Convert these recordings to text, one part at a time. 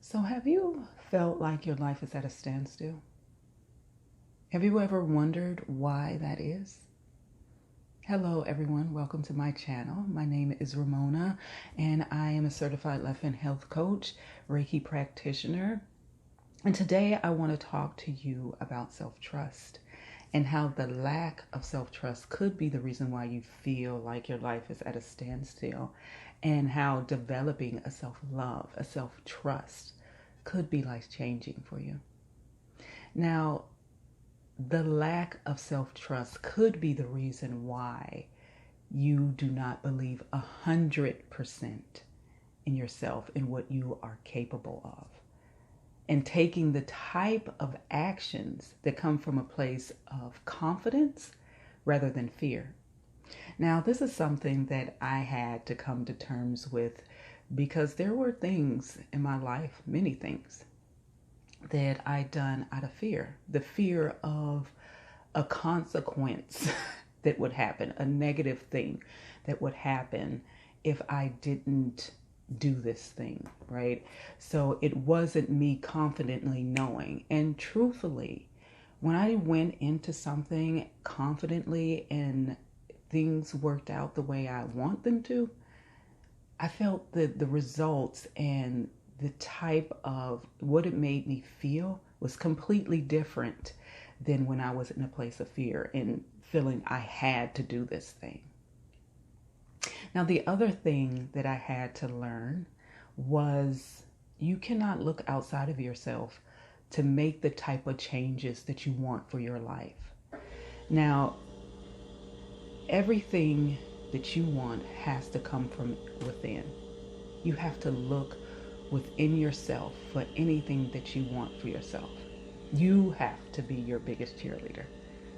So, have you felt like your life is at a standstill? Have you ever wondered why that is? Hello, everyone. Welcome to my channel. My name is Ramona, and I am a certified life and health coach, Reiki practitioner. And today I want to talk to you about self-trust and how the lack of self-trust could be the reason why you feel like your life is at a standstill, and how developing a self-love, a self-trust could be life-changing for you. Now, the lack of self-trust could be the reason why you do not believe 100% in yourself, in what you are capable of, and taking the type of actions that come from a place of confidence rather than fear. Now, this is something that I had to come to terms with because there were things in my life, many things, that I done out of fear. The fear of a consequence that would happen, a negative thing that would happen if I didn't do this thing, right? So it wasn't me confidently knowing. And truthfully, when I went into something confidently and things worked out the way I want them to, I felt that the results and the type of what it made me feel was completely different than when I was in a place of fear and feeling I had to do this thing. Now, the other thing that I had to learn was you cannot look outside of yourself to make the type of changes that you want for your life. Now, everything that you want has to come from within. You have to look within yourself for anything that you want for yourself. You have to be your biggest cheerleader.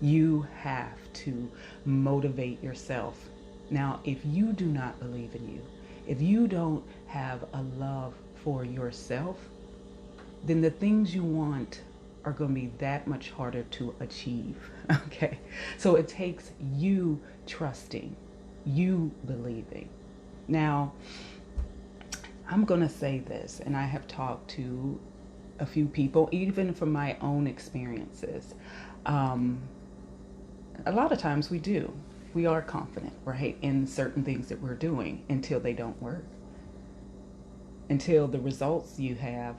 You have to motivate yourself. Now, if you do not believe in you, if you don't have a love for yourself, then the things you want are going to be that much harder to achieve. Okay? So it takes you trusting, you believing. Now, I'm going to say this, and I have talked to a few people, even from my own experiences. A lot of times we do. We are confident, right, in certain things that we're doing until they don't work. Until the results you have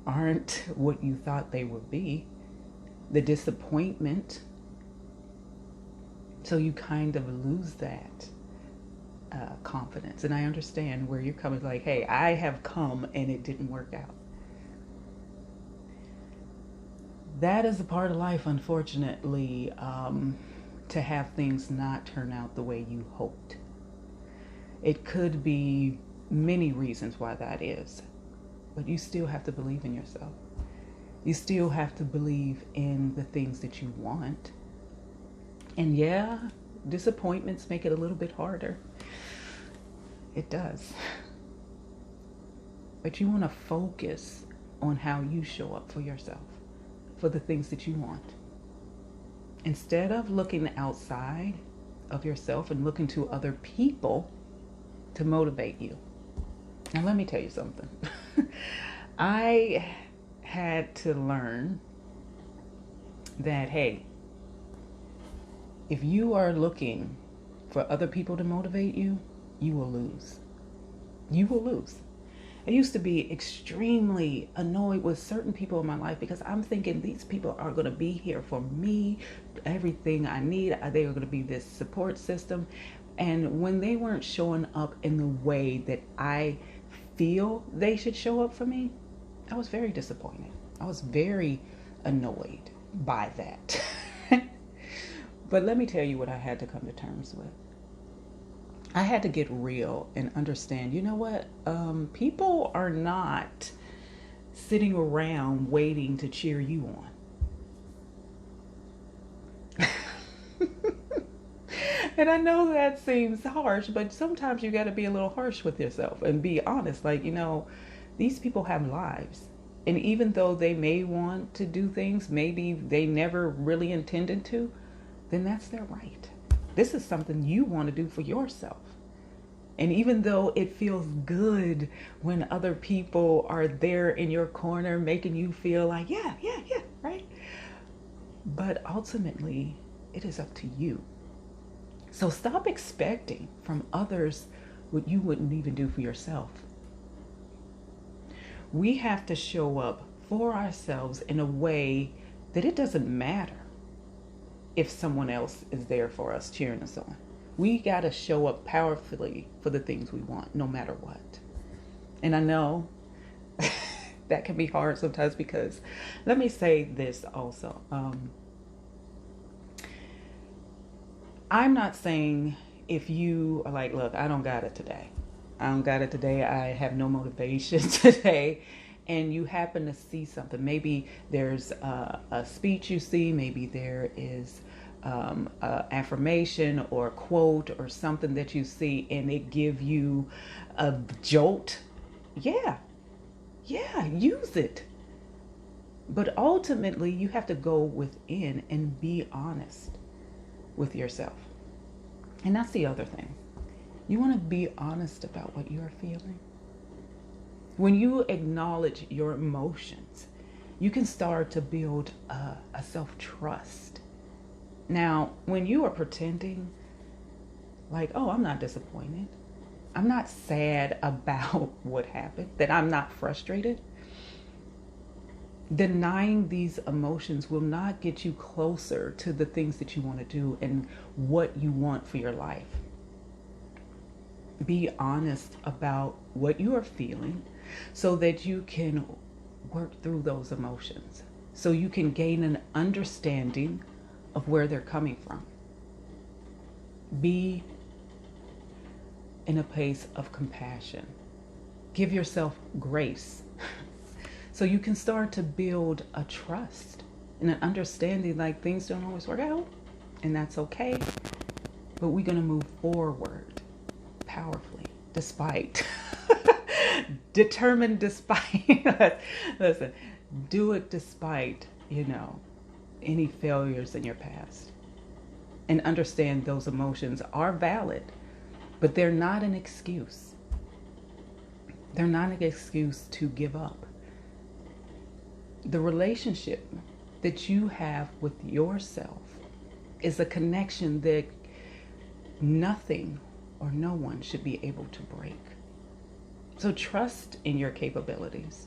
aren't what you thought they would be. The disappointment. So you kind of lose that confidence. And I understand where you're coming, like, hey, I have come and it didn't work out. That is a part of life, unfortunately, to have things not turn out the way you hoped. It could be many reasons why that is, but you still have to believe in yourself. You still have to believe in the things that you want. And yeah, disappointments make it a little bit harder. It does. But you want to focus on how you show up for yourself, for the things that you want. Instead of looking outside of yourself and looking to other people to motivate you. Now, let me tell you something. I had to learn that, hey, if you are looking for other people to motivate you, you will lose. You will lose. I used to be extremely annoyed with certain people in my life because I'm thinking these people are going to be here for me, everything I need. They are going to be this support system. And when they weren't showing up in the way that I feel they should show up for me, I was very disappointed. I was very annoyed by that. But let me tell you what I had to come to terms with. I had to get real and understand, you know what? People are not sitting around waiting to cheer you on. And I know that seems harsh, but sometimes you got to be a little harsh with yourself and be honest. Like, these people have lives. And even though they may want to do things, maybe they never really intended to, then that's their right. This is something you want to do for yourself. And even though it feels good when other people are there in your corner making you feel like, yeah, yeah, yeah, right? But ultimately, it is up to you. So stop expecting from others what you wouldn't even do for yourself. We have to show up for ourselves in a way that it doesn't matter if someone else is there for us cheering us on. We got to show up powerfully for the things we want, no matter what. And I know that can be hard sometimes, because let me say this also. I'm not saying if you are like, look, I don't got it today. I have no motivation today. And you happen to see something. Maybe there's a speech you see. Maybe there is affirmation or a quote or something that you see, and it give you a jolt. Yeah, use it. But ultimately, you have to go within and be honest with yourself. And that's the other thing. You want to be honest about what you are feeling. When you acknowledge your emotions, you can start to build a self-trust. Now, when you are pretending like, oh, I'm not disappointed, I'm not sad about what happened, that I'm not frustrated, denying these emotions will not get you closer to the things that you want to do and what you want for your life. Be honest about what you are feeling so that you can work through those emotions, so you can gain an understanding of where they're coming from. Be in a place of compassion. Give yourself grace so you can start to build a trust and an understanding, like things don't always work out, and that's okay, but we're going to move forward powerfully despite determined despite listen, do it despite any failures in your past, and understand those emotions are valid, but they're not an excuse. They're not an excuse to give up. The relationship that you have with yourself is a connection that nothing or no one should be able to break. So trust in your capabilities.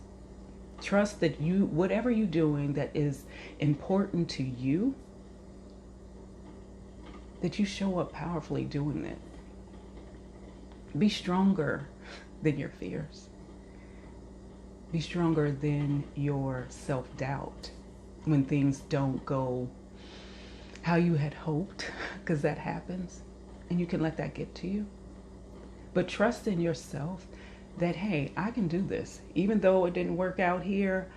Trust that whatever you're doing that is important to you, that you show up powerfully doing it. Be stronger than your fears. Be stronger than your self-doubt when things don't go how you had hoped, because that happens, and you can let that get to you. But trust in yourself that, hey, I can do this. Even though it didn't work out here,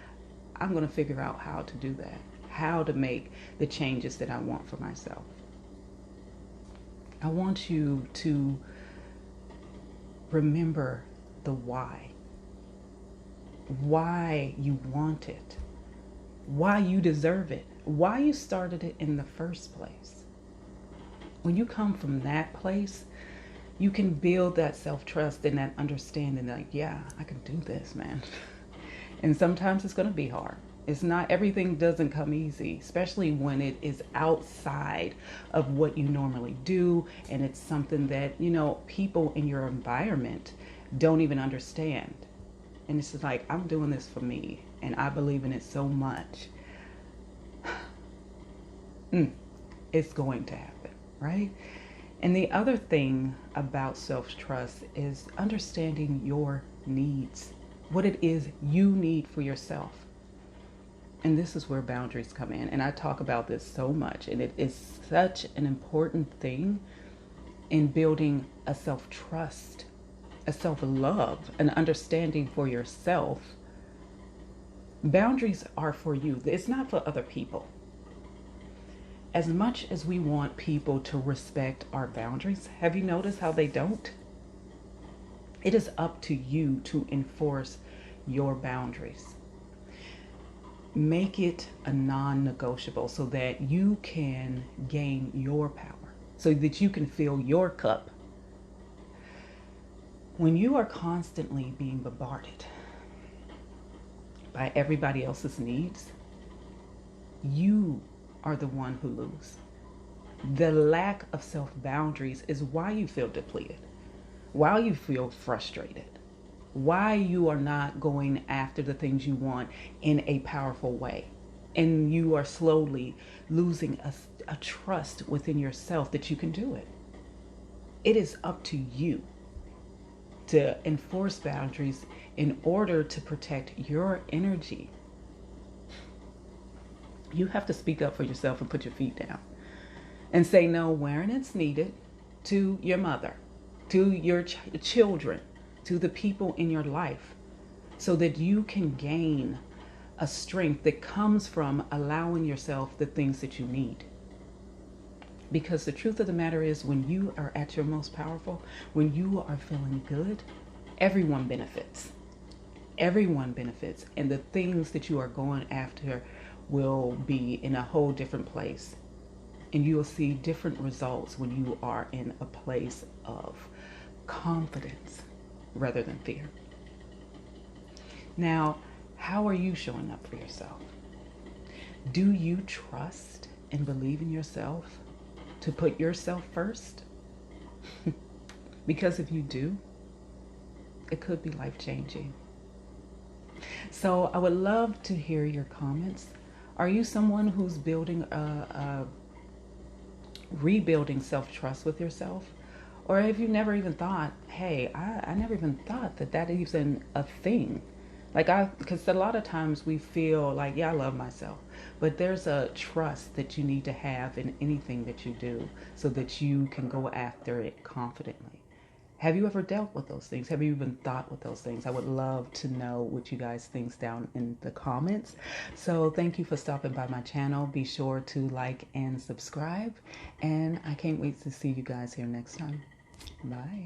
I'm going to figure out how to do that, how to make the changes that I want for myself. I want you to remember the why you want it, why you deserve it, why you started it in the first place. When you come from that place, you can build that self-trust and that understanding, like, yeah, I can do this, man. And sometimes it's going to be hard. It's not, everything doesn't come easy, especially when it is outside of what you normally do, and it's something that, people in your environment don't even understand. And it's just like, I'm doing this for me, and I believe in it so much. It's going to happen, right? And the other thing about self-trust is understanding your needs, what it is you need for yourself. And this is where boundaries come in. And I talk about this so much, and it is such an important thing in building a self-trust, a self-love, an understanding for yourself. Boundaries are for you. It's not for other people. As much as we want people to respect our boundaries, have you noticed how they don't? It is up to you to enforce your boundaries. Make it a non-negotiable so that you can gain your power, so that you can fill your cup. When you are constantly being bombarded by everybody else's needs, you are the one who loses. The lack of self-boundaries is why you feel depleted, why you feel frustrated, why you are not going after the things you want in a powerful way. And you are slowly losing a trust within yourself that you can do it. It is up to you to enforce boundaries in order to protect your energy. You have to speak up for yourself and put your feet down and say no where it's needed, to your mother, to your children, to the people in your life, so that you can gain a strength that comes from allowing yourself the things that you need. Because the truth of the matter is, when you are at your most powerful, when you are feeling good, everyone benefits. Everyone benefits. And the things that you are going after will be in a whole different place. And you will see different results when you are in a place of confidence rather than fear. Now, how are you showing up for yourself? Do you trust and believe in yourself to put yourself first? Because if you do, it could be life-changing. So I would love to hear your comments. Are you someone who's rebuilding self-trust with yourself? Or have you never even thought, hey, I never even thought that is a thing? Because a lot of times we feel like, yeah, I love myself, but there's a trust that you need to have in anything that you do so that you can go after it confidently. Have you ever dealt with those things? Have you even thought with those things? I would love to know what you guys think down in the comments. So thank you for stopping by my channel. Be sure to like and subscribe. And I can't wait to see you guys here next time. Bye.